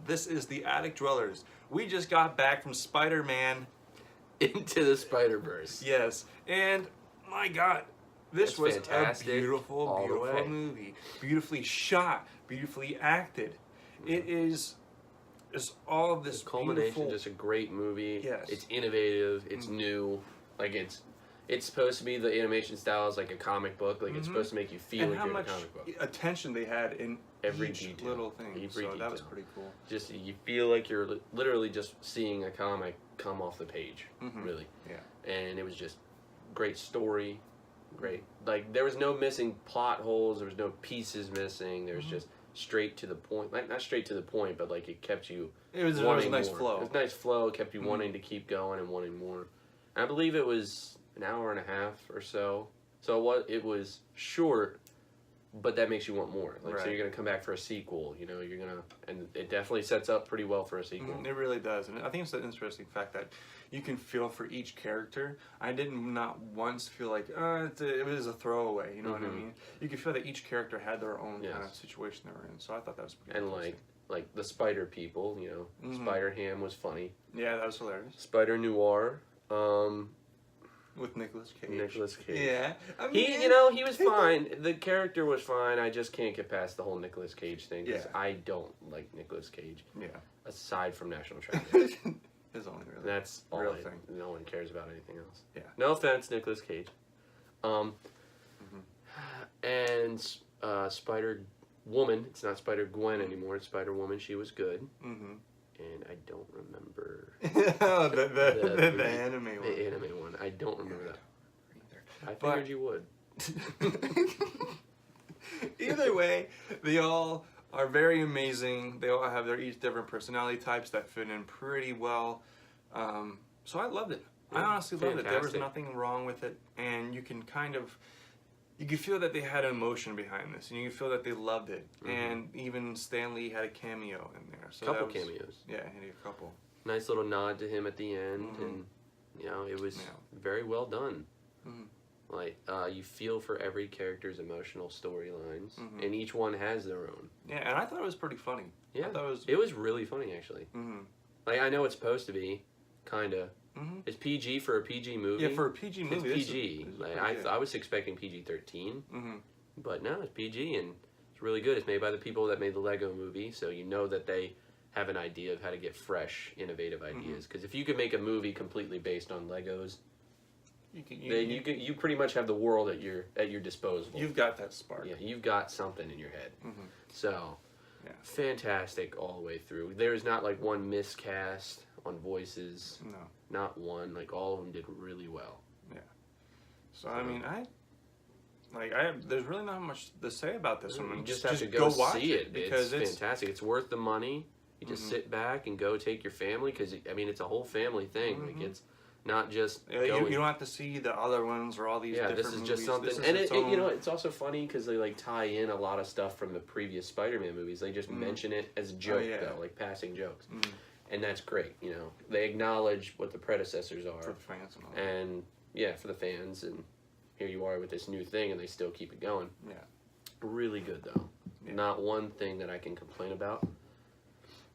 This is the Attic Dwellers. We just got back from Spider-Man. Into the Spider-Verse. Yes, and my God, this It's was fantastic a beautiful, all the beautiful way. movie. Beautifully shot, beautifully acted. It is all of this Culmination, beautiful. just a great movie. Yes. It's innovative. It's new. Like it's supposed to be, the animation style is like a comic book. Like it's supposed to make you feel And like how you're in a much comic book. attention they had in Every each detail. little thing. Every So that was detail. pretty cool. Just you feel like you're literally just seeing a comic come off the page. Really. Yeah. And it was just great story. Great. Like there was no missing plot holes. There was no pieces missing. There was just straight to the point. Like not straight to the point, but like it kept you. There was a wanting nice more. flow. It was a nice flow. It kept you wanting to keep going and wanting more. And I believe it was an hour and a half or so. So it was short, but that makes you want more. Like so, Right. you're gonna come back for a sequel. You know, you're gonna, and it definitely sets up pretty well for a sequel. It really does, and I think it's an interesting fact that you can feel for each character. I didn't not once feel like it was a throwaway. You know what I mean? You could feel that each character had their own kind of situation they were in. So I thought that was pretty And interesting. like the Spider people, you know, Spider Ham was funny. Yeah, that was hilarious Spider Noir, with Nicolas Cage. Nicolas Cage. Yeah, I mean, He, you know, he was fine. The character was fine. I just can't get past the whole Nicolas Cage thing because Yeah. I don't like Nicolas Cage. Yeah, Aside from National Treasure, his only really. that's all. Real thing. No one cares about anything else. Yeah. No offense, Nicolas Cage. And Spider Woman. It's not Spider Gwen anymore. It's Spider Woman. She was good. And I don't remember Oh, the the anime one. the anime one. I don't remember that. I But- figured you would. Either way, they all are very amazing. They all have their each different personality types that fit in pretty well. So I loved it. I Yeah, honestly loved it. There was fantastic. nothing wrong with it, and you can feel that they had emotion behind this, and you can feel that they loved it. And even Stan Lee had a cameo in there. So Couple that was, cameos. Yeah, he had a couple. Nice little nod to him at the end, and you know it was very well done. Like you feel for every character's emotional storylines, and each one has their own. Yeah, and I thought it was pretty funny. Yeah, I thought it was really funny actually. Like I know it's supposed to be, kinda. It's PG for a PG movie. Yeah, for a PG movie, it's PG. Like, I was expecting PG-13, but no, it's PG and it's really good. It's made by the people that made the Lego Movie, so you know that they have an idea of how to get fresh, innovative ideas. Because if you could make a movie completely based on Legos, then you pretty much have the world at your disposal. You've got that spark. Yeah, you've got something in your head. So, fantastic all the way through. There's not like one miscast on voices. No. Not one. Like all of them did really well. Yeah. So I mean, there's really not much to say about this one. You just have to go watch see it because it's fantastic. It's worth the money. You just sit back and go take your family because I mean it's a whole family thing. Like it's not just you don't have to see the other ones or all these. Yeah, different this is movies. just something, This is and its you know own- it's also funny because they like tie in a lot of stuff from the previous Spider-Man movies. They just mention it as a joke though, like passing jokes, and that's great. You know, they acknowledge what the predecessors are for the fans and all. and yeah, for the fans, and here you are with this new thing, and they still keep it going. Yeah. Really good though. Not one thing that I can complain about.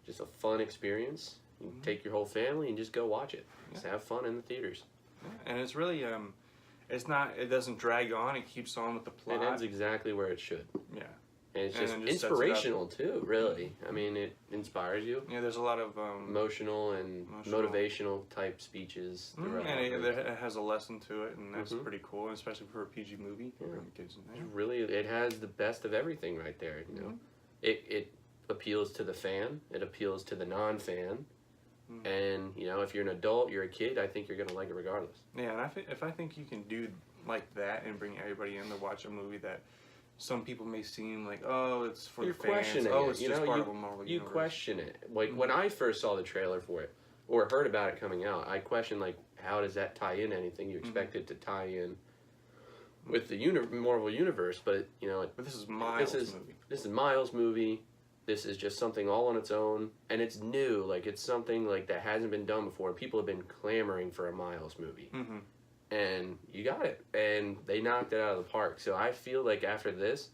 Just a fun experience. You take your whole family and just go watch it. Just have fun in the theaters. Yeah, and it's really it doesn't drag on. It keeps on with the plot. It ends exactly where it should. Yeah. And it's And just then just sets it up. inspirational too, really. I mean, it inspires you. Yeah, there's a lot of Emotional and motivational type speeches throughout. and it has a lesson to it, and that's pretty cool, especially for a PG movie. Bring the kids in there. Really, it has the best of everything right there. You know, it appeals to the fan. It appeals to the non-fan. And you know, if you're an adult, you're a kid. I think you're gonna like it regardless. Yeah, and if I think you can do like that and bring everybody in to watch a movie that some people may seem like, oh, it's for You're the fans. questioning Oh, it. it's You just know, part of a Marvel you universe. question it. Like when I first saw the trailer for it or heard about it coming out, I questioned like, how does that tie in anything? You expect it to tie in with the Marvel universe, but you know, But this is Miles' movie. This is Miles' movie. This is just something all on its own, and it's new. Like it's something like that hasn't been done before. People have been clamoring for a Miles movie, and you got it, and they knocked it out of the park. So I feel like after this,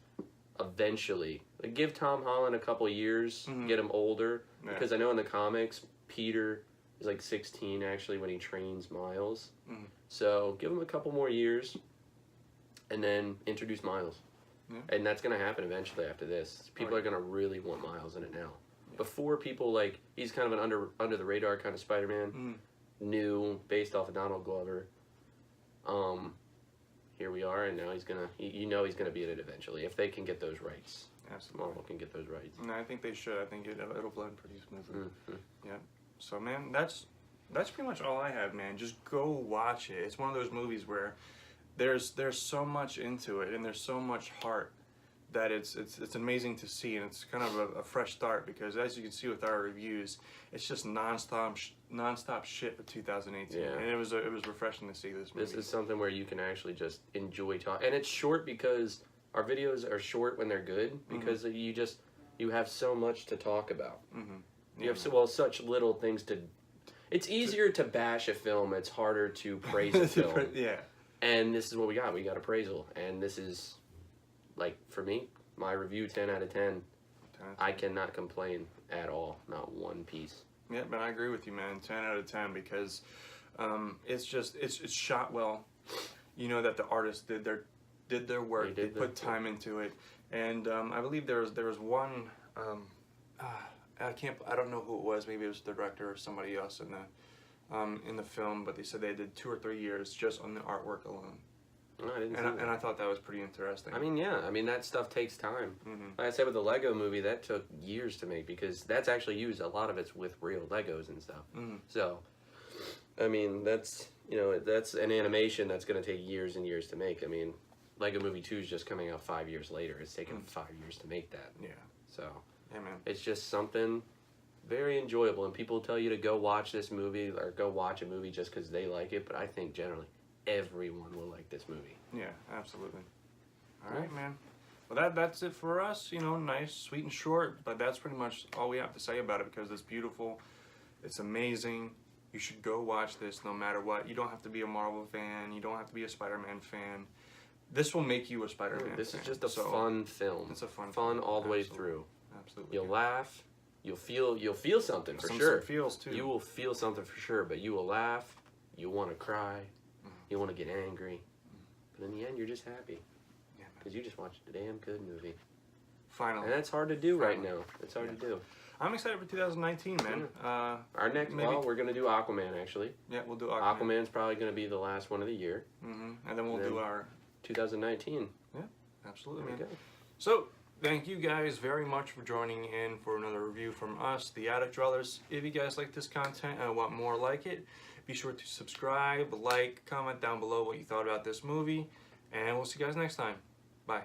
eventually, Like, give Tom Holland a couple years, get him older, because I know in the comics, Peter is like 16 actually when he trains Miles. So give him a couple more years, and then introduce Miles. And that's going to happen eventually after this. People are going to really want Miles in it now. Before, people, like, he's kind of an under the radar kind of Spider-Man, new, based off of Donald Glover. Here we are, and now he's gonna. He's gonna be in it eventually if they can get those rights. Absolutely, Marvel can get those rights. No, I think they should. I think it'll blend pretty smoothly. Yeah. So, man, that's pretty much all I have, man. Just go watch it. It's one of those movies where there's so much into it, and there's so much heart that it's amazing to see, and it's kind of a fresh start, because as you can see with our reviews, it's just nonstop shit for 2018, and it was refreshing to see this movie. This is something where you can actually just enjoy talking, and it's short because our videos are short when they're good, because you have so much to talk about. You have such little things to. It's easier to bash a film. It's harder to praise a film. Yeah. And this is what we got. We got appraisal, and this is. Like, for me, my review, 10 out of 10. I cannot complain at all. Not one piece. Yeah, but I agree with you, man. 10 out of 10, because it's shot well. You know that the artist did their work. They put time into it. And I believe there was one, I don't know who it was. Maybe it was the director or somebody else in the film, but they said they did 2 or 3 years just on the artwork alone. No, I didn't see that. And I thought that was pretty interesting. I mean, yeah. I mean, that stuff takes time. Like I said with the Lego movie, that took years to make, because that's actually used, a lot of it's with real Legos and stuff. So, I mean, that's an animation that's going to take years and years to make. I mean, Lego Movie 2 is just coming out 5 years later. It's taken 5 years to make that. Yeah. So, yeah, man. It's just something very enjoyable. And people tell you to go watch this movie or go watch a movie just because they like it, but I think generally everyone will like this movie. Yeah, absolutely. All right, man. Well, that's it for us. Nice, sweet, and short. But that's pretty much all we have to say about it, because it's beautiful. It's amazing. You should go watch this no matter what. You don't have to be a Marvel fan. You don't have to be a Spider-Man fan. This will make you a Spider-Man fan. This is just a fun film. It's a fun film. All the way through. Absolutely. You'll laugh. You'll feel something for Some sure. feels too. You will feel something for sure, but you will laugh. You want to cry. You want to get angry. But in the end, you're just happy. Yeah, because you just watched a damn good movie. Finally. And that's hard to do right now. It's hard to do. I'm excited for 2019, man. Our next, we're going to do Aquaman, actually. Yeah, we'll do Aquaman. Aquaman's probably going to be the last one of the year. And then we'll do our... 2019. Yeah, absolutely, man. Okay. So, thank you guys very much for joining in for another review from us, the Attic Dwellers. If you guys like this content and want more like it, be sure to subscribe, like, comment down below what you thought about this movie, and we'll see you guys next time. Bye.